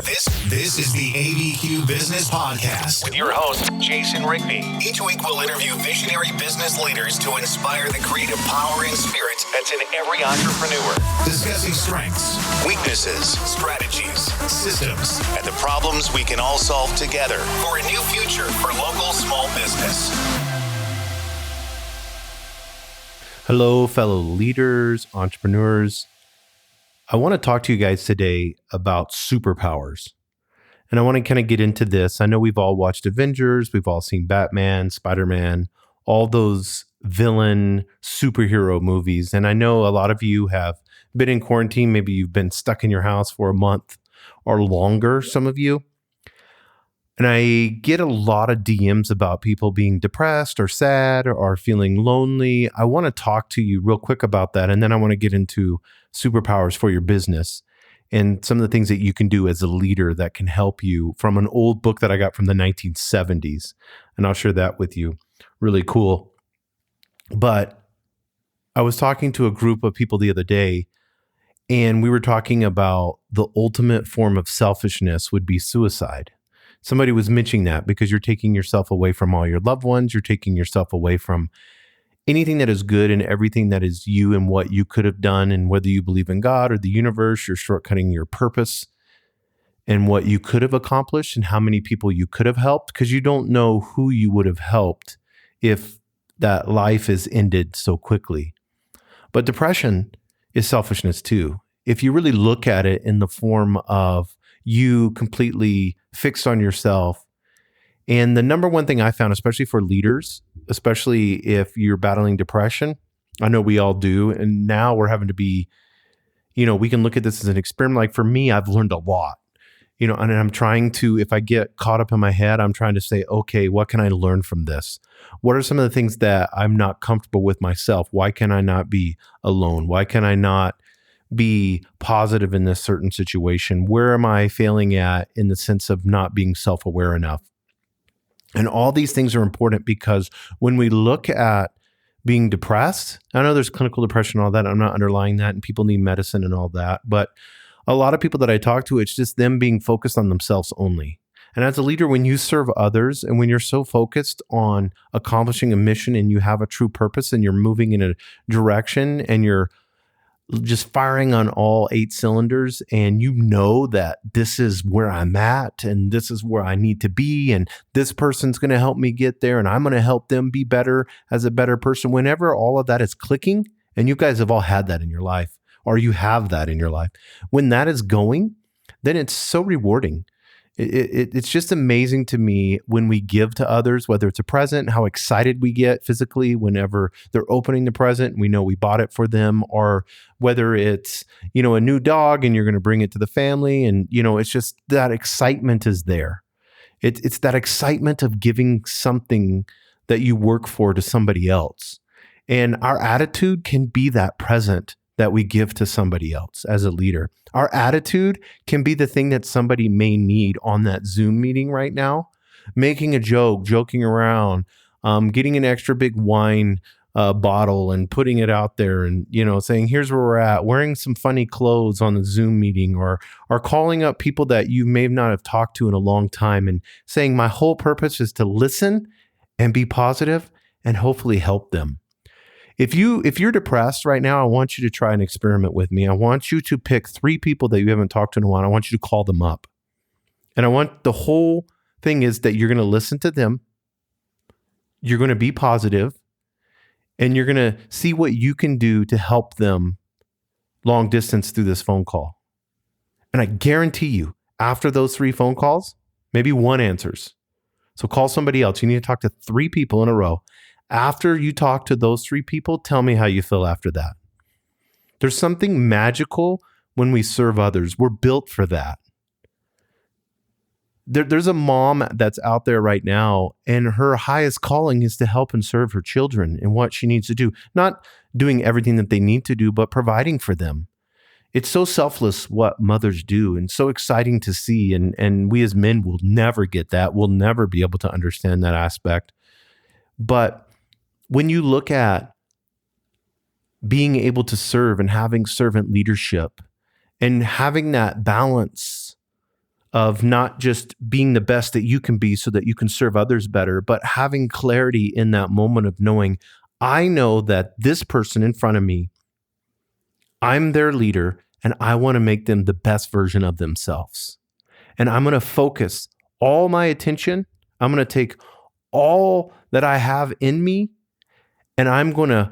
This is the ABQ Business Podcast with your host, Jason Rigby. Each week we'll interview visionary business leaders to inspire the creative power and spirit that's in every entrepreneur. Discussing strengths, weaknesses, strategies, systems, and the problems we can all solve together for a new future for local small business. Hello, fellow leaders, entrepreneurs. I want to talk to you guys today about superpowers. And I want to kind of get into this. I know we've all watched Avengers. We've all seen Batman, Spider-Man, all those villain superhero movies. And I know a lot of you have been in quarantine. Maybe you've been stuck in your house for a month or longer, some of you. And I get a lot of DMs about people being depressed or sad or feeling lonely. I want to talk to you real quick about that. And then I want to get into superpowers for your business and some of the things that you can do as a leader that can help you, from an old book that I got from the 1970s. And I'll share that with you. Really cool. But I was talking to a group of people the other day, and we were talking about the ultimate form of selfishness would be suicide. Somebody was mentioning that because you're taking yourself away from all your loved ones. You're taking yourself away from anything that is good and everything that is you and what you could have done. And whether you believe in God or the universe, you're shortcutting your purpose and what you could have accomplished and how many people you could have helped, because you don't know who you would have helped if that life is ended so quickly. But depression is selfishness too. If you really look at it in the form of you completely fixed on yourself. And the number one thing I found, especially for leaders, especially if you're battling depression, I know we all do. And now we're having to be, we can look at this as an experiment. Like for me, I've learned a lot, and I'm trying to, if I get caught up in my head, I'm trying to say, okay, what can I learn from this? What are some of the things that I'm not comfortable with myself? Why can I not be alone? Why can I not be positive in this certain situation? Where am I failing at in the sense of not being self-aware enough? And all these things are important because when we look at being depressed, I know there's clinical depression and all that. I'm not underlying that, and people need medicine and all that. But a lot of people that I talk to, it's just them being focused on themselves only. And as a leader, when you serve others and when you're so focused on accomplishing a mission and you have a true purpose and you're moving in a direction and you're just firing on all 8 cylinders, and you know that this is where I'm at and this is where I need to be, and this person's going to help me get there, and I'm going to help them be better as a better person. Whenever all of that is clicking, and you guys have all had that in your life, or you have that in your life, when that is going, then it's so rewarding. It's just amazing to me when we give to others, whether it's a present, how excited we get physically whenever they're opening the present and we know we bought it for them, or whether it's, a new dog and you're going to bring it to the family. And, it's just that excitement is there. It's that excitement of giving something that you work for to somebody else. And our attitude can be that present that we give to somebody else as a leader. Our attitude can be the thing that somebody may need on that Zoom meeting right now, making a joke, joking around, getting an extra big wine bottle and putting it out there and, saying, here's where we're at, wearing some funny clothes on the Zoom meeting, or calling up people that you may not have talked to in a long time and saying, my whole purpose is to listen and be positive and hopefully help them. If you're depressed right now, I want you to try an experiment with me. I want you to pick 3 people that you haven't talked to in a while. I want you to call them up. And the whole thing is that you're going to listen to them. You're going to be positive, and you're going to see what you can do to help them long distance through this phone call. And I guarantee you, after those 3 phone calls, maybe 1 answers. So call somebody else. You need to talk to 3 people in a row. After you talk to those 3 people, tell me how you feel after that. There's something magical when we serve others. We're built for that. There's a mom that's out there right now, and her highest calling is to help and serve her children in what she needs to do. Not doing everything that they need to do, but providing for them. It's so selfless what mothers do, and so exciting to see. And we as men will never get that. We'll never be able to understand that aspect. But when you look at being able to serve and having servant leadership and having that balance of not just being the best that you can be so that you can serve others better, but having clarity in that moment of knowing, I know that this person in front of me, I'm their leader and I want to make them the best version of themselves. And I'm going to focus all my attention. I'm going to take all that I have in me and I'm going to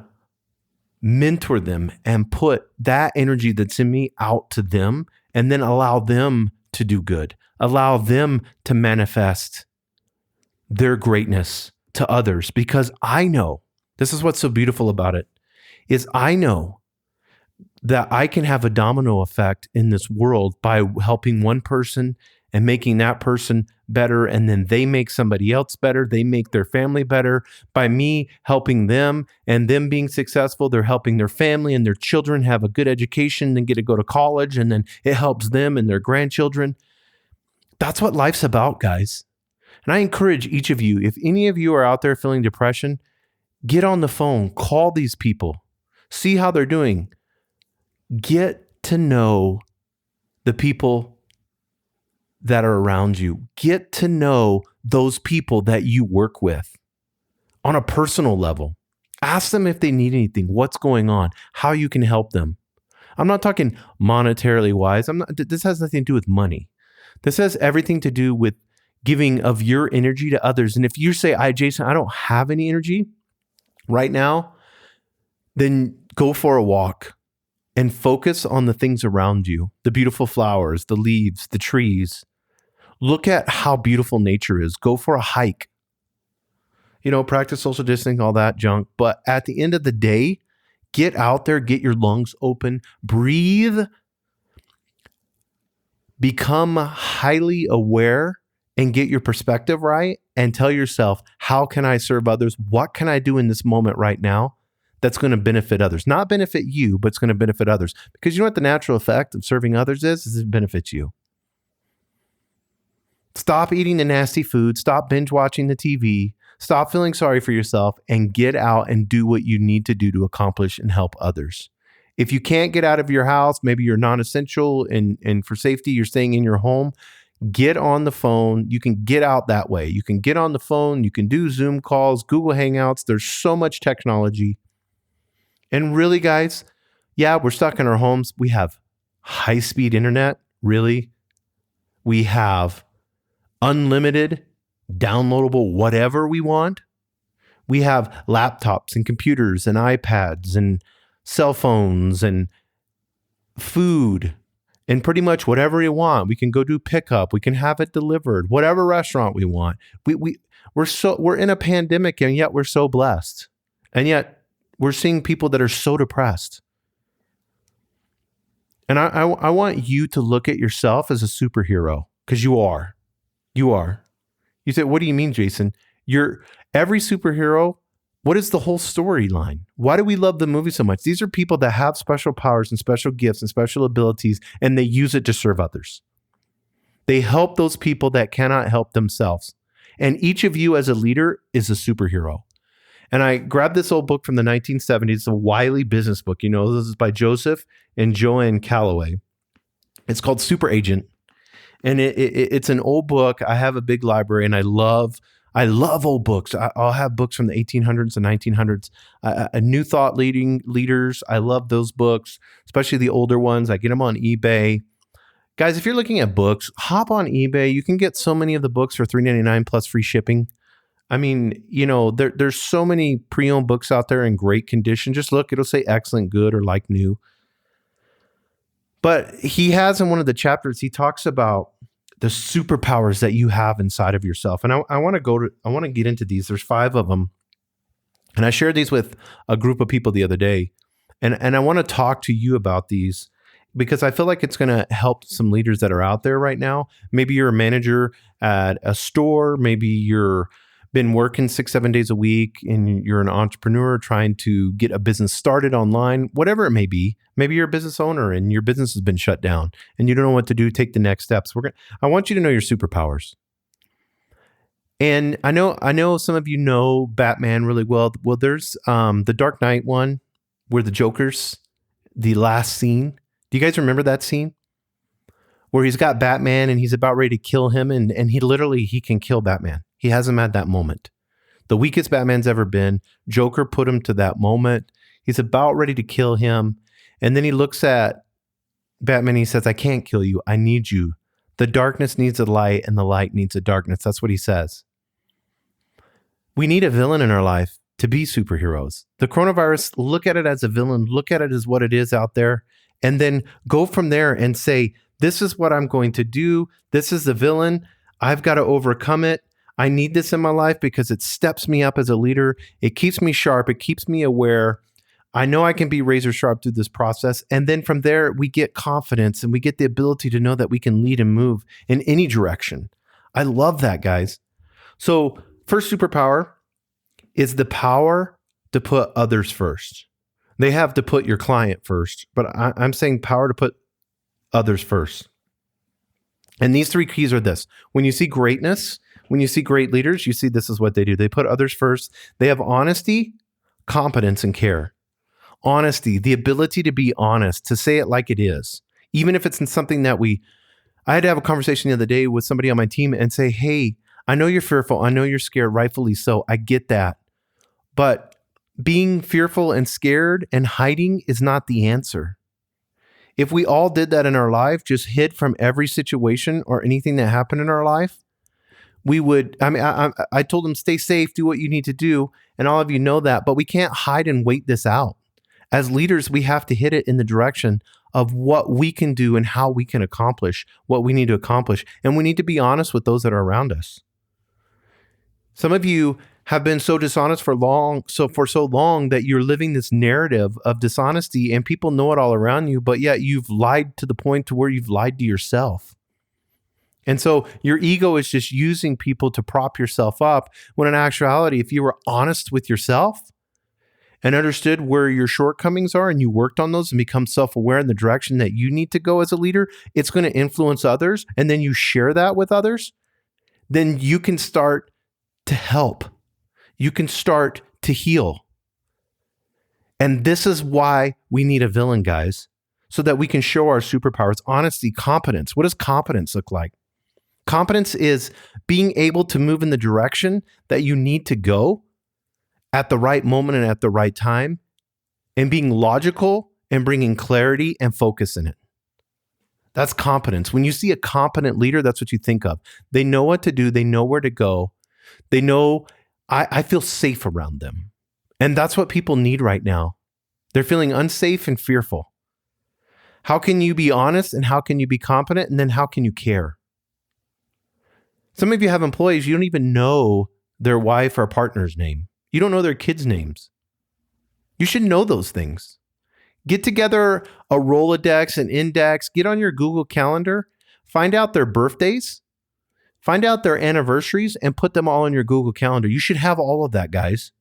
mentor them and put that energy that's in me out to them and then allow them to do good, allow them to manifest their greatness to others. Because I know, this is what's so beautiful about it, is I know that I can have a domino effect in this world by helping one person and making that person better. And then they make somebody else better. They make their family better. By me helping them and them being successful, they're helping their family and their children have a good education and get to go to college. And then it helps them and their grandchildren. That's what life's about, guys. And I encourage each of you, if any of you are out there feeling depression, get on the phone, call these people, see how they're doing. Get to know the people that are around you. Get to know those people that you work with on a personal level. Ask them if they need anything, what's going on, how you can help them. I'm not talking monetarily wise. This has nothing to do with money. This has everything to do with giving of your energy to others. And if you say, Jason, I don't have any energy right now, then go for a walk and focus on the things around you, the beautiful flowers, the leaves, the trees. Look at how beautiful nature is. Go for a hike. Practice social distancing, all that junk. But at the end of the day, get out there, get your lungs open, breathe, become highly aware and get your perspective right and tell yourself, how can I serve others? What can I do in this moment right now that's going to benefit others? Not benefit you, but it's going to benefit others. Because you know what the natural effect of serving others is it benefits you. Stop eating the nasty food. Stop binge watching the TV. Stop feeling sorry for yourself and get out and do what you need to do to accomplish and help others. If you can't get out of your house, maybe you're non-essential and for safety, you're staying in your home, get on the phone. You can get out that way. You can get on the phone. You can do Zoom calls, Google Hangouts. There's so much technology. And really, guys, yeah, we're stuck in our homes. We have high-speed internet, really. We have unlimited, downloadable, whatever we want. We have laptops and computers and iPads and cell phones and food and pretty much whatever you want. We can go do pickup. We can have it delivered, whatever restaurant we want. We're in a pandemic and yet we're so blessed. And yet we're seeing people that are so depressed. And I want you to look at yourself as a superhero, because you are. You are. You say, what do you mean, Jason? Every superhero. What is the whole storyline? Why do we love the movie so much? These are people that have special powers and special gifts and special abilities, and they use it to serve others. They help those people that cannot help themselves. And each of you as a leader is a superhero. And I grabbed this old book from the 1970s, it's a Wiley business book. This is by Joseph and Joanne Calloway. It's called Super Agent. And it's an old book. I have a big library and I love old books. I'll have books from the 1800s and 1900s. New Thought leaders. I love those books, especially the older ones. I get them on eBay. Guys, if you're looking at books, hop on eBay. You can get so many of the books for $3.99 plus free shipping. I mean, there's so many pre-owned books out there in great condition. Just look, it'll say excellent, good, or like new. But he has in one of the chapters, he talks about the superpowers that you have inside of yourself. And I want to get into these. There's 5 of them. And I shared these with a group of people the other day. And I want to talk to you about these because I feel like it's going to help some leaders that are out there right now. Maybe you're a manager at a store. Maybe you're been working 6-7 days a week and you're an entrepreneur trying to get a business started online, whatever it may be. Maybe you're a business owner and your business has been shut down and you don't know what to do. Take the next steps. I want you to know your superpowers. And I know some of you know Batman really well. Well, there's the Dark Knight one where the Joker's the last scene. Do you guys remember that scene? where he's got Batman and he's about ready to kill him, and he can kill Batman. He has him at that moment. The weakest Batman's ever been. Joker put him to that moment. He's about ready to kill him. And then he looks at Batman and he says, I can't kill you. I need you. The darkness needs the light and the light needs the darkness. That's what he says. We need a villain in our life to be superheroes. The coronavirus, look at it as a villain. Look at it as what it is out there. And then go from there and say, this is what I'm going to do. This is the villain. I've got to overcome it. I need this in my life because it steps me up as a leader. It keeps me sharp. It keeps me aware. I know I can be razor sharp through this process. And then from there, we get confidence and we get the ability to know that we can lead and move in any direction. I love that, guys. So first superpower is the power to put others first. They have to put your client first, but I'm saying power to put others first. And these three keys are this. When you see greatness, when you see great leaders, you see this is what they do. They put others first. They have honesty, competence, and care. Honesty, the ability to be honest, to say it like it is. Even if it's in something that I had to have a conversation the other day with somebody on my team and say, hey, I know you're fearful. I know you're scared, rightfully so. I get that. But being fearful and scared and hiding is not the answer. If we all did that in our life, just hid from every situation or anything that happened in our life, we would, I told them, stay safe, do what you need to do. And all of you know that, but we can't hide and wait this out. As leaders, we have to hit it in the direction of what we can do and how we can accomplish what we need to accomplish. And we need to be honest with those that are around us. Some of you have been so dishonest for so long that you're living this narrative of dishonesty and people know it all around you, but yet you've lied to the point to where you've lied to yourself. And so your ego is just using people to prop yourself up, when in actuality, if you were honest with yourself and understood where your shortcomings are and you worked on those and become self-aware in the direction that you need to go as a leader, it's going to influence others. And then you share that with others, then you can start to help. You can start to heal. And this is why we need a villain, guys, so that we can show our superpowers. Honesty, competence. What does competence look like? Competence is being able to move in the direction that you need to go at the right moment and at the right time, and being logical and bringing clarity and focus in it. That's competence. When you see a competent leader, that's what you think of. They know what to do. They know where to go. They know, I feel safe around them. And that's what people need right now. They're feeling unsafe and fearful. How can you be honest and how can you be competent? And then how can you care? Some of you have employees, you don't even know their wife or partner's name. You don't know their kids' names. You should know those things. Get together a Rolodex, an index, get on your Google Calendar, find out their birthdays, find out their anniversaries, and put them all on your Google Calendar. You should have all of that, guys.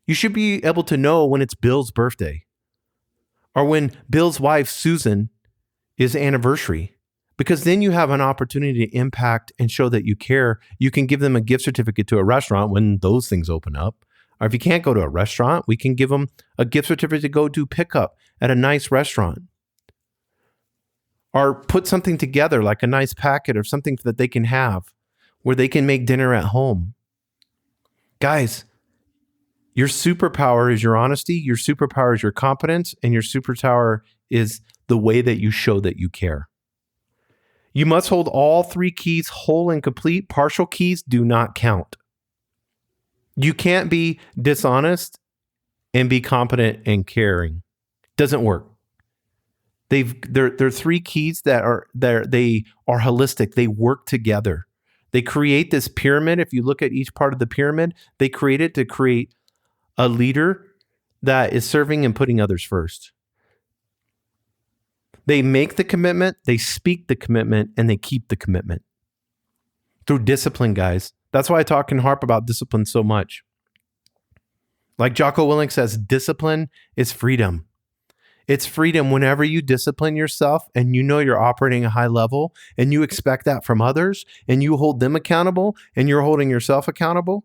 You should be able to know when it's Bill's birthday or when Bill's wife, Susan, is anniversary. Because then you have an opportunity to impact and show that you care. You can give them a gift certificate to a restaurant when those things open up. Or if you can't go to a restaurant, we can give them a gift certificate to go do pickup at a nice restaurant. Or put something together like a nice packet or something that they can have where they can make dinner at home. Guys, your superpower is your honesty, your superpower is your competence, and your superpower is the way that you show that you care. You must hold all three keys whole and complete. Partial keys do not count. You can't be dishonest and be competent and caring. Doesn't work. They're three keys that are holistic. They work together. They create this pyramid. If you look at each part of the pyramid, they create it to create a leader that is serving and putting others first. They make the commitment, they speak the commitment, and they keep the commitment. Through discipline, guys. That's why I talk and harp about discipline so much. Like Jocko Willink says, discipline is freedom. It's freedom whenever you discipline yourself and you know you're operating a high level and you expect that from others and you hold them accountable and you're holding yourself accountable.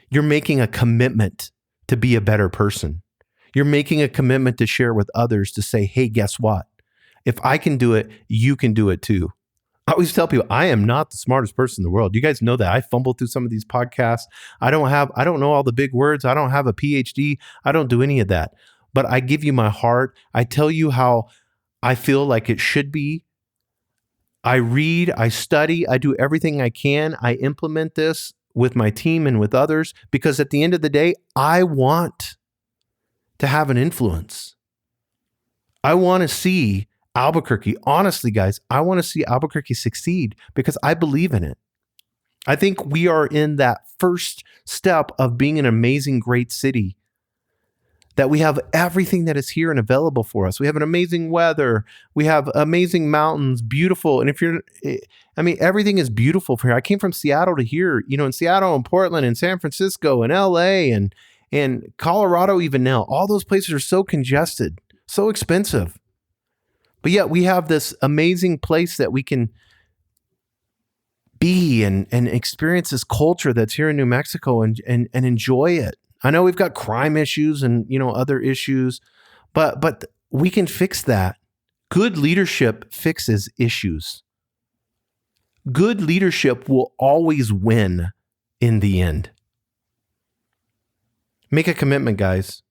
You're making a commitment to be a better person. You're making a commitment to share with others to say, hey, guess what? If I can do it, you can do it too. I always tell people I am not the smartest person in the world. You guys know that. I fumble through some of these podcasts. I don't know all the big words. I don't have a PhD. I don't do any of that. But I give you my heart. I tell you how I feel like it should be. I read, I study, I do everything I can. I implement this with my team and with others because at the end of the day, I want to have an influence. I want to see Albuquerque, honestly, guys, I want to see Albuquerque succeed because I believe in it. I think we are in that first step of being an amazing, great city, that we have everything that is here and available for us. We have an amazing weather. We have amazing mountains, beautiful. And everything is beautiful for here. I came from Seattle to here, in Seattle and Portland and San Francisco and LA and Colorado even now. All those places are so congested, so expensive. But yet we have this amazing place that we can be and experience this culture that's here in New Mexico and enjoy it. I know we've got crime issues and other issues, but we can fix that. Good leadership fixes issues. Good leadership will always win in the end. Make a commitment, guys.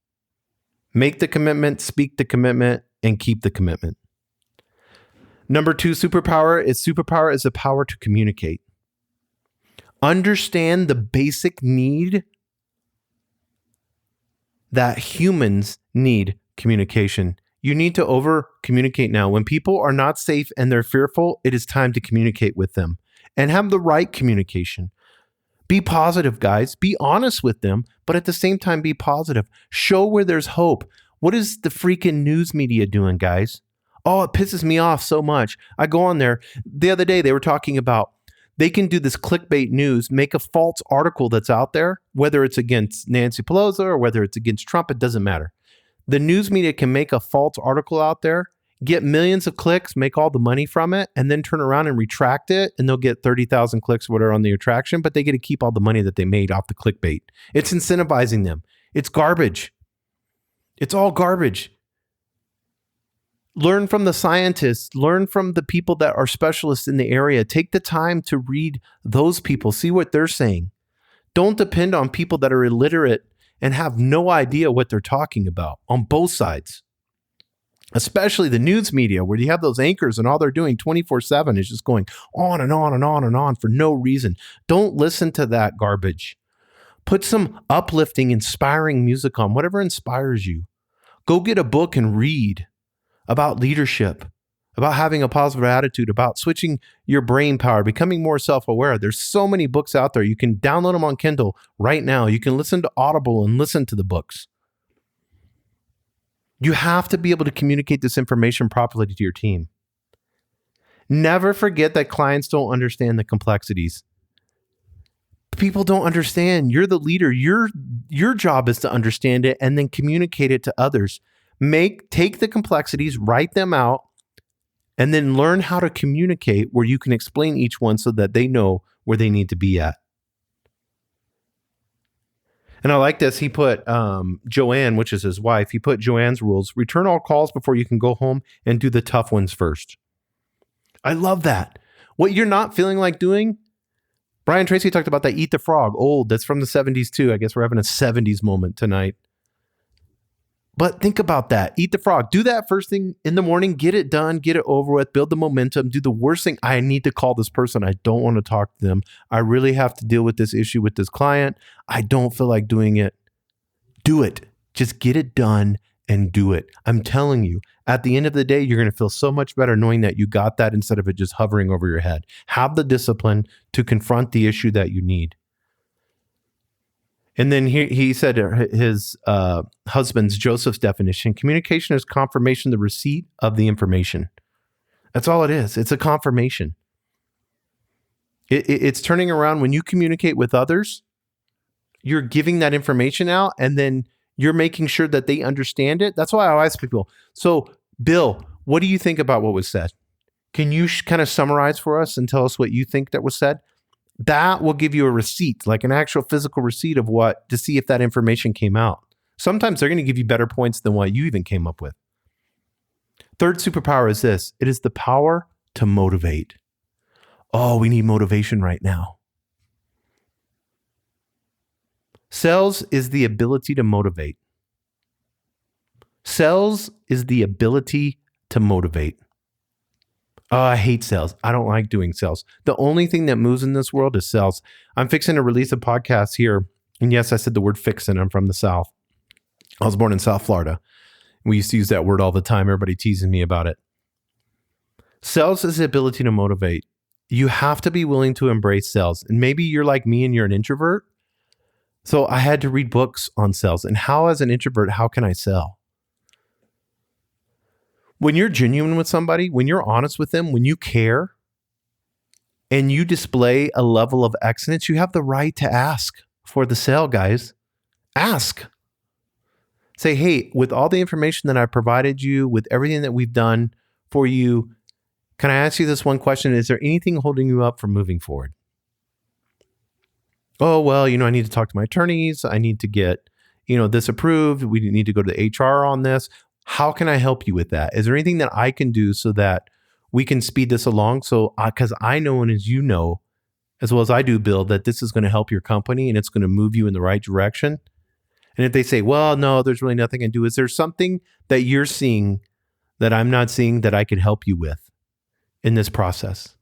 Make the commitment, speak the commitment, and keep the commitment. Number 2 superpower is the power to communicate. Understand the basic need that humans need communication. You need to over communicate now. When people are not safe and they're fearful, it is time to communicate with them and have the right communication. Be positive, guys. Be honest with them, but at the same time, be positive. Show where there's hope. What is the freaking news media doing, guys? Oh, it pisses me off so much. I go on there. The other day, they were talking about they can do this clickbait news, make a false article that's out there, whether it's against Nancy Pelosi or whether it's against Trump, it doesn't matter. The news media can make a false article out there, get millions of clicks, make all the money from it, and then turn around and retract it, and they'll get 30,000 clicks or whatever on the retraction, but they get to keep all the money that they made off the clickbait. It's incentivizing them. It's garbage. It's all garbage. Learn from the scientists, learn from the people that are specialists in the area. Take the time to read those people, see what they're saying. Don't depend on people that are illiterate and have no idea what they're talking about on both sides. Especially the news media, where you have those anchors and all they're doing 24/7 is just going on and on and on and on for no reason. Don't listen to that garbage. Put some uplifting, inspiring music on, whatever inspires you. Go get a book and read about leadership, about having a positive attitude, about switching your brain power, becoming more self-aware. There's so many books out there. You can download them on Kindle right now. You can listen to Audible and listen to the books. You have to be able to communicate this information properly to your team. Never forget that clients don't understand the complexities. People don't understand. You're the leader. Your job is to understand it and then communicate it to others. Take the complexities, write them out, and then learn how to communicate where you can explain each one so that they know where they need to be at. And I like this. He put Joanne, which is his wife, he put Joanne's rules: return all calls before you can go home and do the tough ones first. I love that. What you're not feeling like doing, Brian Tracy talked about that Eat the Frog, old, that's from the 70s too. I guess we're having a 70s moment tonight. But think about that. Eat the frog. Do that first thing in the morning. Get it done. Get it over with. Build the momentum. Do the worst thing. I need to call this person. I don't want to talk to them. I really have to deal with this issue with this client. I don't feel like doing it. Do it. Just get it done and do it. I'm telling you, at the end of the day, you're going to feel so much better knowing that you got that instead of it just hovering over your head. Have the discipline to confront the issue that you need. And then he said his husband's, Joseph's definition: communication is confirmation, the receipt of the information. That's all it is. It's a confirmation. It's turning around. When you communicate with others, you're giving that information out, and then you're making sure that they understand it. That's why I ask people, so Bill, what do you think about what was said? Can you kind of summarize for us and tell us what you think that was said? That will give you a receipt, like an actual physical receipt of what, to see if that information came out. Sometimes they're going to give you better points than what you even came up with. Third superpower is this. It is the power to motivate. Oh, we need motivation right now. Sales is the ability to motivate. Sales is the ability to motivate. Oh, I hate sales. I don't like doing sales. The only thing that moves in this world is sales. I'm fixing to release a podcast here. And yes, I said the word fixing. I'm from the South. I was born in South Florida. We used to use that word all the time. Everybody teasing me about it. Sales is the ability to motivate. You have to be willing to embrace sales. And maybe you're like me and you're an introvert. So I had to read books on sales. And how, as an introvert, how can I sell? When you're genuine with somebody, when you're honest with them, when you care, and you display a level of excellence, you have the right to ask for the sale, guys. Ask. Say, hey, with all the information that I provided you, with everything that we've done for you, can I ask you this one question? Is there anything holding you up from moving forward? Oh, well, I need to talk to my attorneys. I need to get, this approved. We need to go to the HR on this. How can I help you with that? Is there anything that I can do so that we can speed this along? So, because I know, and as you know, as well as I do, Bill, that this is going to help your company and it's going to move you in the right direction. And if they say, well, no, there's really nothing I can do. Is there something that you're seeing that I'm not seeing that I could help you with in this process?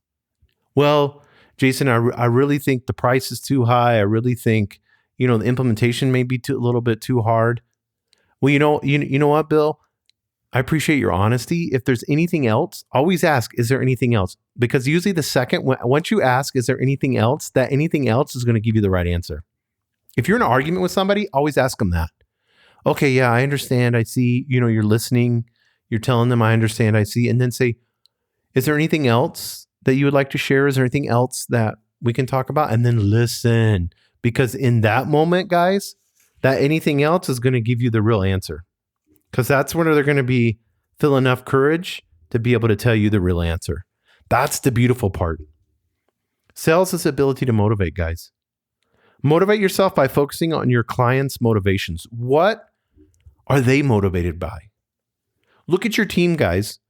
Well, Jason, I really think the price is too high. I really think, the implementation may be a little bit too hard. Well, you know what, Bill? I appreciate your honesty. If there's anything else, always ask, is there anything else? Because usually once you ask, is there anything else, that anything else is going to give you the right answer. If you're in an argument with somebody, always ask them that. Okay, yeah, I understand. I see, you're listening. You're telling them, I understand. I see. And then say, is there anything else that you would like to share? Is there anything else that we can talk about? And then listen. Because in that moment, guys, that anything else is going to give you the real answer. Because that's when they're going to feel enough courage to be able to tell you the real answer. That's the beautiful part. Sales is the ability to motivate, guys. Motivate yourself by focusing on your clients' motivations. What are they motivated by? Look at your team, guys.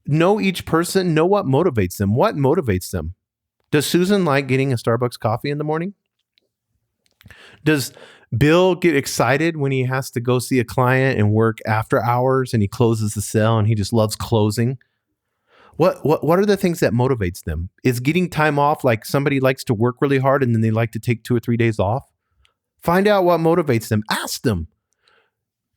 Know each person. Know what motivates them. What motivates them? Does Susan like getting a Starbucks coffee in the morning? Does Bill get excited when he has to go see a client and work after hours and he closes the sale and he just loves closing? What are the things that motivates them? Is getting time off, like somebody likes to work really hard and then they like to take 2 or 3 days off? Find out what motivates them. Ask them.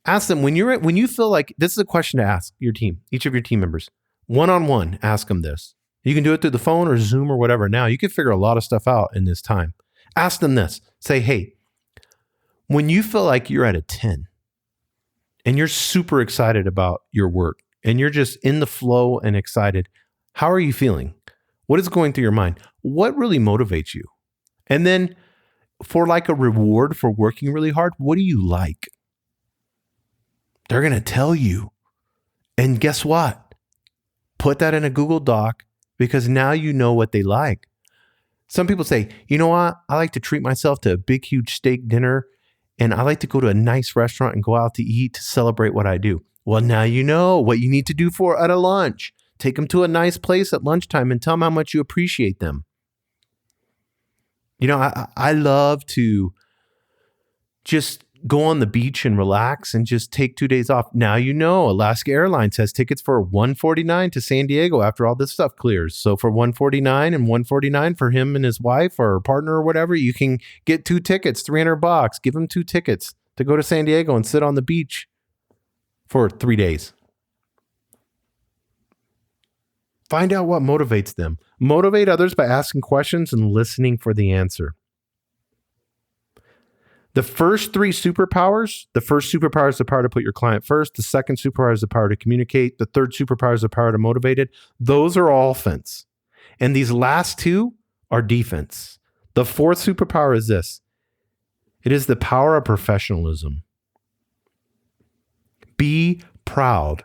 Ask them when you feel like, this is a question to ask your team, each of your team members. One-on-one, ask them this. You can do it through the phone or Zoom or whatever. Now you can figure a lot of stuff out in this time. Ask them this. Say, hey, when you feel like you're at a 10 and you're super excited about your work and you're just in the flow and excited, how are you feeling? What is going through your mind? What really motivates you? And then for like a reward for working really hard, what do you like? They're going to tell you. And guess what? Put that in a Google Doc because now you know what they like. Some people say, you know what? I like to treat myself to a big, huge steak dinner. And I like to go to a nice restaurant and go out to eat to celebrate what I do. Well, now you know what you need to do at a lunch. Take them to a nice place at lunchtime and tell them how much you appreciate them. I love to just go on the beach and relax and just take 2 days off. Now Alaska Airlines has tickets for $149 to San Diego after all this stuff clears. So for $149 and $149 for him and his wife or partner or whatever, you can get 2 tickets, $300. Give them 2 tickets to go to San Diego and sit on the beach for 3 days. Find out what motivates them. Motivate others by asking questions and listening for the answer. The first 3 superpowers, the first superpower is the power to put your client first. The second superpower is the power to communicate. The third superpower is the power to motivate it. Those are all offense. And these last 2 are defense. The fourth superpower is this. It is the power of professionalism. Be proud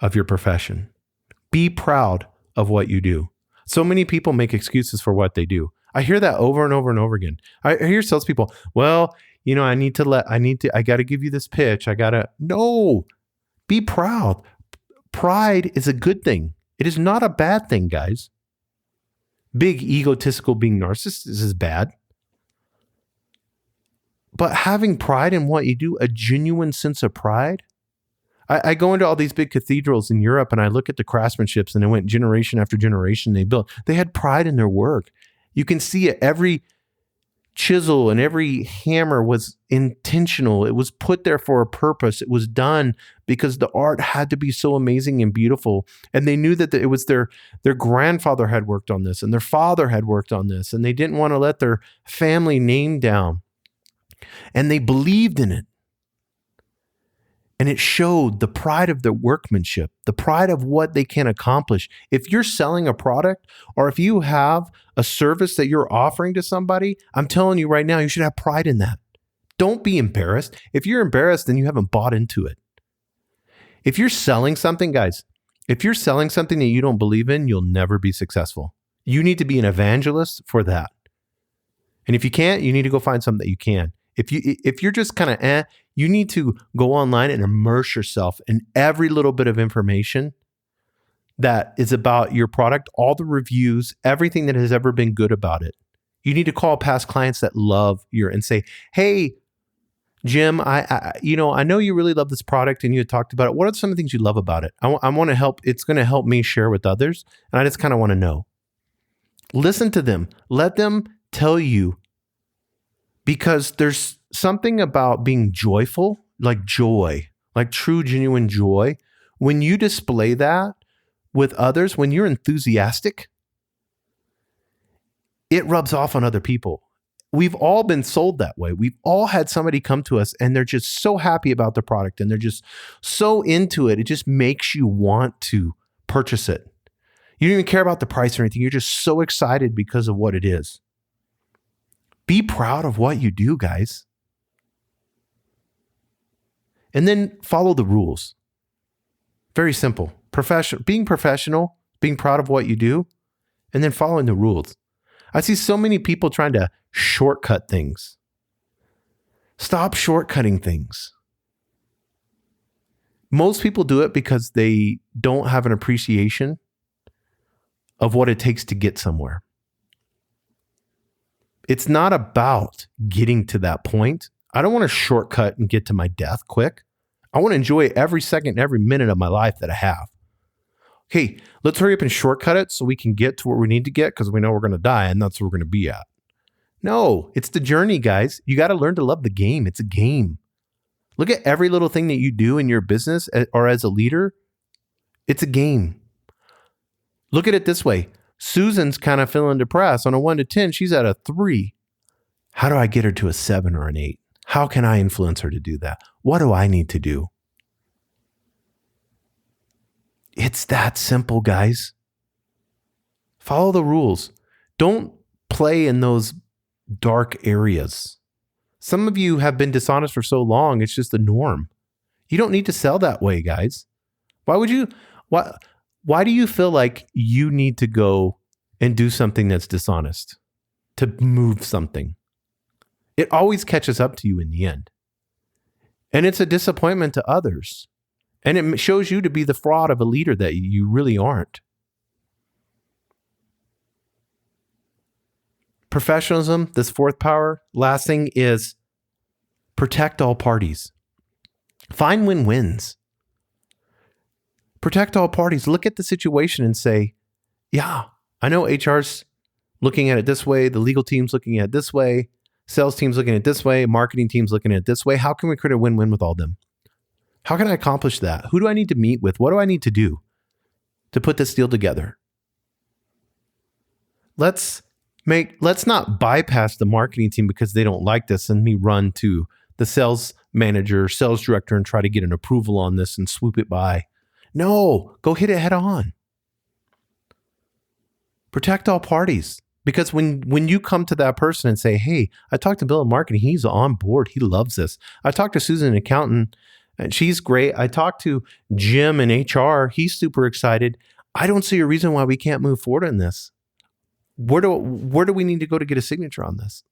of your profession. Be proud of what you do. So many people make excuses for what they do. I hear that over and over and over again. I hear salespeople, well, I got to give you this pitch. No, be proud. Pride is a good thing. It is not a bad thing, guys. Big egotistical being narcissist is bad. But having pride in what you do, a genuine sense of pride. I go into all these big cathedrals in Europe and I look at the craftsmanships, and it went generation after generation they built. They had pride in their work. You can see it. Every chisel and every hammer was intentional. It was put there for a purpose. It was done because the art had to be so amazing and beautiful. And they knew that it was their grandfather had worked on this and their father had worked on this, and they didn't want to let their family name down. And they believed in it. And it showed the pride of their workmanship, the pride of what they can accomplish. If you're selling a product or if you have a service that you're offering to somebody, I'm telling you right now, you should have pride in that. Don't be embarrassed. If you're embarrassed, then you haven't bought into it. If you're selling something, guys, if you're selling something that you don't believe in, you'll never be successful. You need to be an evangelist for that. And if you can't, you need to go find something that you can. If you're just kind of you need to go online and immerse yourself in every little bit of information that is about your product, all the reviews, everything that has ever been good about it. You need to call past clients that love and say, "Hey, Jim, I know you really love this product and you had talked about it. What are some of the things you love about it? I want to help. It's going to help me share with others, and I just kind of want to know." Listen to them. Let them tell you. Because there's something about being joyful, like joy, like true, genuine joy. When you display that with others, when you're enthusiastic, it rubs off on other people. We've all been sold that way. We've all had somebody come to us and they're just so happy about the product and they're just so into it. It just makes you want to purchase it. You don't even care about the price or anything. You're just so excited because of what it is. Be proud of what you do, guys. And then follow the rules. Very simple. Being professional, being proud of what you do, and then following the rules. I see so many people trying to shortcut things. Stop shortcutting things. Most people do it because they don't have an appreciation of what it takes to get somewhere. It's not about getting to that point. I don't want to shortcut and get to my death quick. I want to enjoy every second, every minute of my life that I have. Okay, let's hurry up and shortcut it so we can get to where we need to get because we know we're going to die and that's where we're going to be at. No, it's the journey, guys. You got to learn to love the game. It's a game. Look at every little thing that you do in your business or as a leader. It's a game. Look at it this way. Susan's kind of feeling depressed. On a 1 to 10, she's at a 3. How do I get her to a 7 or an 8? How can I influence her to do that? What do I need to do? It's that simple, guys. Follow the rules. Don't play in those dark areas. Some of you have been dishonest for so long, it's just the norm. You don't need to sell that way, guys. Why do you feel like you need to go and do something that's dishonest to move something? It always catches up to you in the end. And it's a disappointment to others. And it shows you to be the fraud of a leader that you really aren't. Professionalism, this fourth power. Last thing is protect all parties. Find win-wins. Protect all parties. Look at the situation and say, yeah, I know HR's looking at it this way. The legal team's looking at it this way. Sales team's looking at it this way. Marketing team's looking at it this way. How can we create a win-win with all of them? How can I accomplish that? Who do I need to meet with? What do I need to do to put this deal together? Let's not bypass the marketing team because they don't like this and me run to the sales manager, sales director, and try to get an approval on this and swoop it by. No, go hit it head on. Protect all parties. Because when you come to that person and say, hey, I talked to Bill in marketing, he's on board, he loves this. I talked to Susan, an accountant, and she's great. I talked to Jim in HR, he's super excited. I don't see a reason why we can't move forward in this. Where do we need to go to get a signature on this?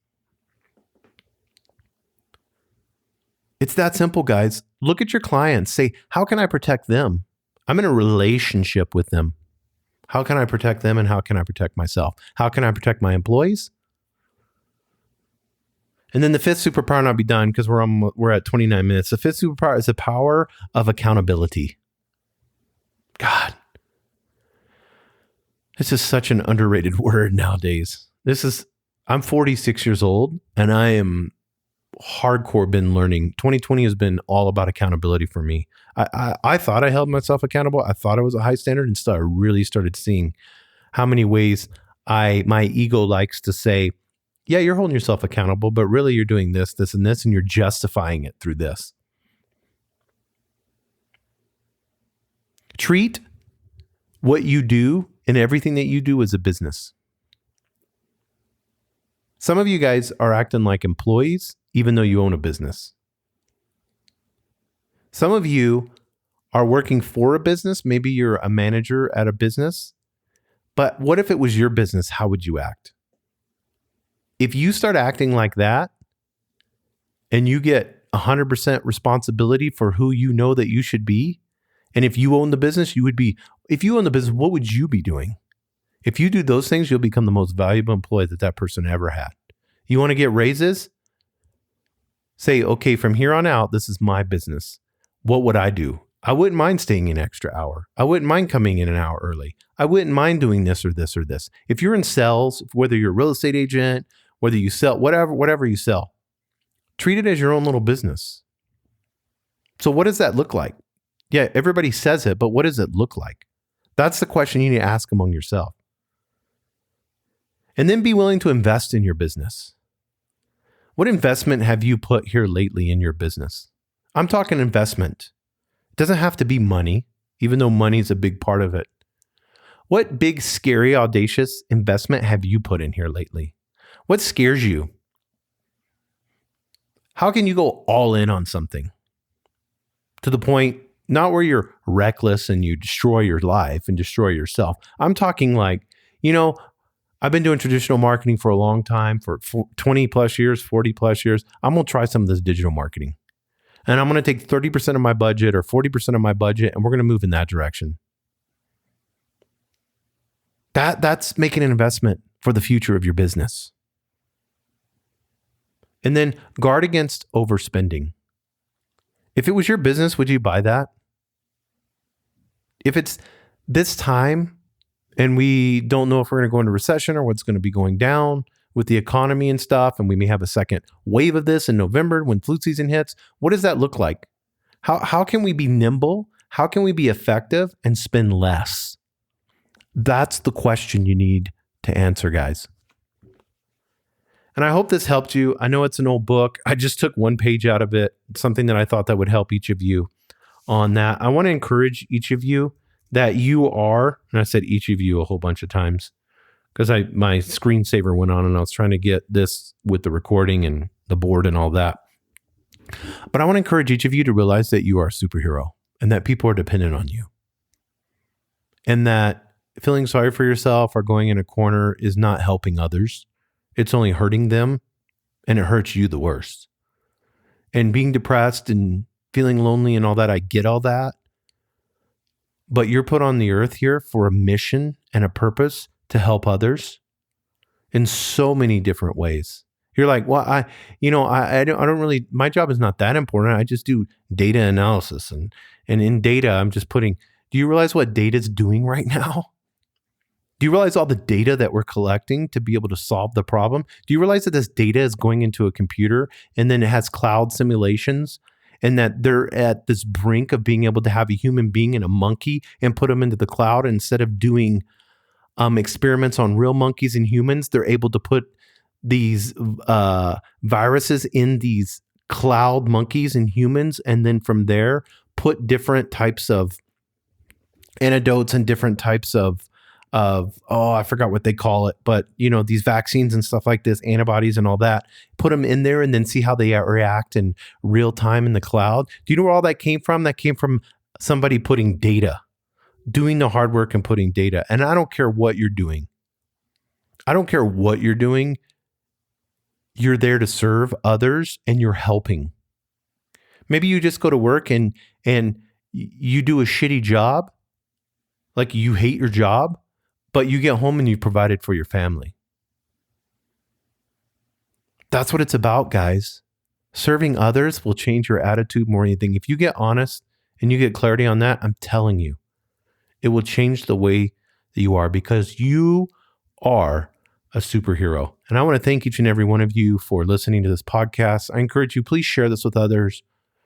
It's that simple, guys. Look at your clients. Say, how can I protect them? I'm in a relationship with them. How can I protect them and how can I protect myself? How can I protect my employees? And then the fifth superpower, and I'll be done because we're at 29 minutes. The fifth superpower is the power of accountability. God, this is such an underrated word nowadays. I'm 46 years old and I am hardcore been learning. 2020 has been all about accountability for me. I thought I held myself accountable. I thought I was a high standard, and so I really started seeing how many ways my ego likes to say, yeah, you're holding yourself accountable, but really you're doing this, this, and this, and you're justifying it through this. Treat what you do and everything that you do as a business. Some of you guys are acting like employees, even though you own a business. Some of you are working for a business. Maybe you're a manager at a business. But what if it was your business? How would you act? If you start acting like that and you get 100% responsibility for who you know that you should be, and if you own the business, if you own the business, what would you be doing? If you do those things, you'll become the most valuable employee that person ever had. You want to get raises? Say, okay, from here on out, this is my business. What would I do? I wouldn't mind staying an extra hour. I wouldn't mind coming in an hour early. I wouldn't mind doing this or this or this. If you're in sales, whether you're a real estate agent, whether you sell, whatever you sell, treat it as your own little business. So what does that look like? Yeah, everybody says it, but what does it look like? That's the question you need to ask among yourself. And then be willing to invest in your business. What investment have you put here lately in your business? I'm talking investment. It doesn't have to be money, even though money is a big part of it. What big, scary, audacious investment have you put in here lately? What scares you? How can you go all in on something to the point, not where you're reckless and you destroy your life and destroy yourself? I'm talking like, I've been doing traditional marketing for a long time, for 20 plus years, 40 plus years. I'm going to try some of this digital marketing. And I'm going to take 30% of my budget or 40% of my budget, and we're going to move in that direction. That's making an investment for the future of your business. And then guard against overspending. If it was your business, would you buy that? If it's this time and we don't know if we're going to go into recession or what's going to be going down with the economy and stuff, and we may have a second wave of this in November when flu season hits, what does that look like? How can we be nimble? How can we be effective and spend less? That's the question you need to answer, guys. And I hope this helped you. I know it's an old book. I just took one page out of it, something that I thought that would help each of you on that. I want to encourage each of you that you are, and I said each of you a whole bunch of times because my screensaver went on and I was trying to get this with the recording and the board and all that. But I want to encourage each of you to realize that you are a superhero and that people are dependent on you. And that feeling sorry for yourself or going in a corner is not helping others. It's only hurting them, and it hurts you the worst. And being depressed and feeling lonely and all that, I get all that. But you're put on the earth here for a mission and a purpose to help others in so many different ways. You're like, well, I don't really, my job is not that important. I just do data analysis. And in data, I'm just putting, do you realize what data is doing right now? Do you realize all the data that we're collecting to be able to solve the problem? Do you realize that this data is going into a computer and then it has cloud simulations and that they're at this brink of being able to have a human being and a monkey and put them into the cloud instead of doing experiments on real monkeys and humans? They're able to put these viruses in these cloud monkeys and humans, and then from there put different types of antidotes and different types of I forgot what they call it, but these vaccines and stuff like this, antibodies and all that, put them in there and then see how they react in real time in the cloud. Do you know where all that came from? That came from somebody putting data, doing the hard work and putting data. And I don't care what you're doing. You're there to serve others and you're helping. Maybe you just go to work and you do a shitty job Like you hate your job, but you get home and you provided for your family. That's what it's about, guys. Serving others will change your attitude more than anything. If you get honest and you get clarity on that, I'm telling you, it will change the way that you are, because you are a superhero. And I want to thank each and every one of you for listening to this podcast. I encourage you, please share this with others.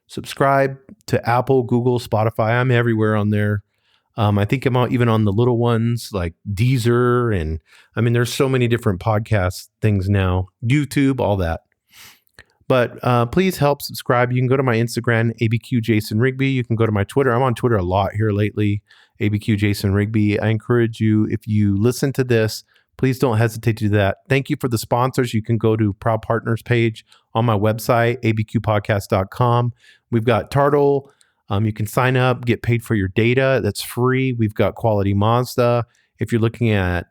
Subscribe to Apple, Google, Spotify. I'm everywhere on there. I think I'm out even on the little ones like Deezer. And I mean, there's so many different podcast things now, YouTube, all that. But please help subscribe. You can go to my Instagram, ABQ Jason Rigby. You can go to my Twitter. I'm on Twitter a lot here lately, ABQ Jason Rigby. I encourage you, if you listen to this, please don't hesitate to do that. Thank you for the sponsors. You can go to Proud Partners page on my website, abqpodcast.com. We've got Tartle. You can sign up, get paid for your data. That's free. We've got Quality Mazda. If you're looking at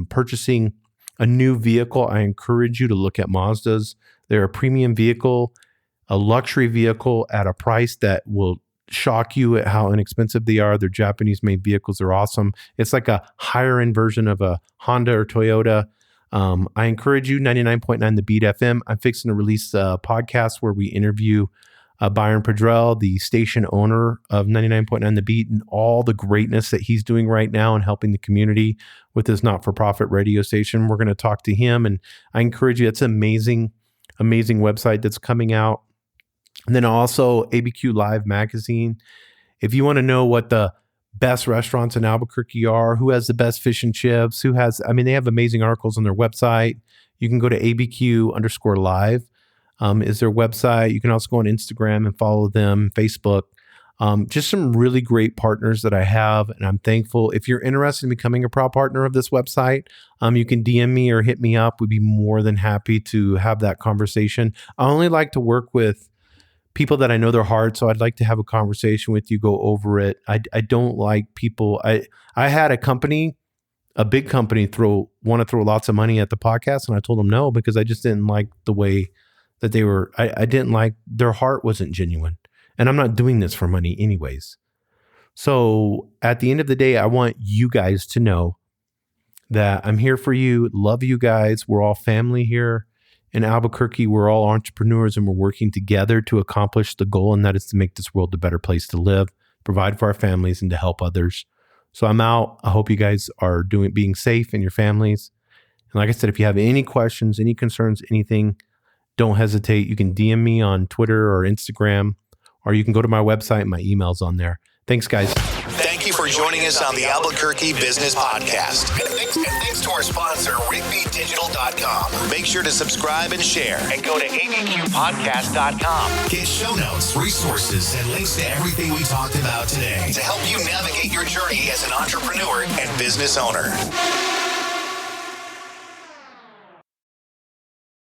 purchasing a new vehicle, I encourage you to look at Mazdas. They're a premium vehicle, a luxury vehicle at a price that will shock you at how inexpensive they are. They're Japanese-made vehicles. They're awesome. It's like a higher-end version of a Honda or Toyota. I encourage you, 99.9 The Beat FM. I'm fixing to release a podcast where we interview Byron Pedrell, the station owner of 99.9 The Beat, and all the greatness that he's doing right now and helping the community with his not-for-profit radio station. We're going to talk to him, and I encourage you. It's an amazing website that's coming out. And then also ABQ Live Magazine. If you want to know what the best restaurants in Albuquerque are, who has the best fish and chips, they have amazing articles on their website. You can go to ABQ_live. Is their website. You can also go on Instagram and follow them, Facebook. Just some really great partners that I have, and I'm thankful. If you're interested in becoming a proud partner of this website, you can DM me or hit me up. We'd be more than happy to have that conversation. I only like to work with people that I know their heart, so I'd like to have a conversation with you, go over it. I don't like people. I had a company, a big company, want to throw lots of money at the podcast, and I told them no, because I just didn't like the way that they were. I didn't like, their heart wasn't genuine. And I'm not doing this for money anyways. So at the end of the day, I want you guys to know that I'm here for you. Love you guys. We're all family here in Albuquerque. We're all entrepreneurs, and we're working together to accomplish the goal, and that is to make this world a better place to live, provide for our families, and to help others. So I'm out. I hope you guys are being safe and your families. And like I said, if you have any questions, any concerns, anything, don't hesitate. You can DM me on Twitter or Instagram, or you can go to my website. My email's on there. Thanks, guys. Thank you for joining us on the Albuquerque Business Podcast. And thanks to our sponsor, RigbyDigital.com. Make sure to subscribe and share. And go to abqpodcast.com. Get show notes, resources, and links to everything we talked about today to help you navigate your journey as an entrepreneur and business owner.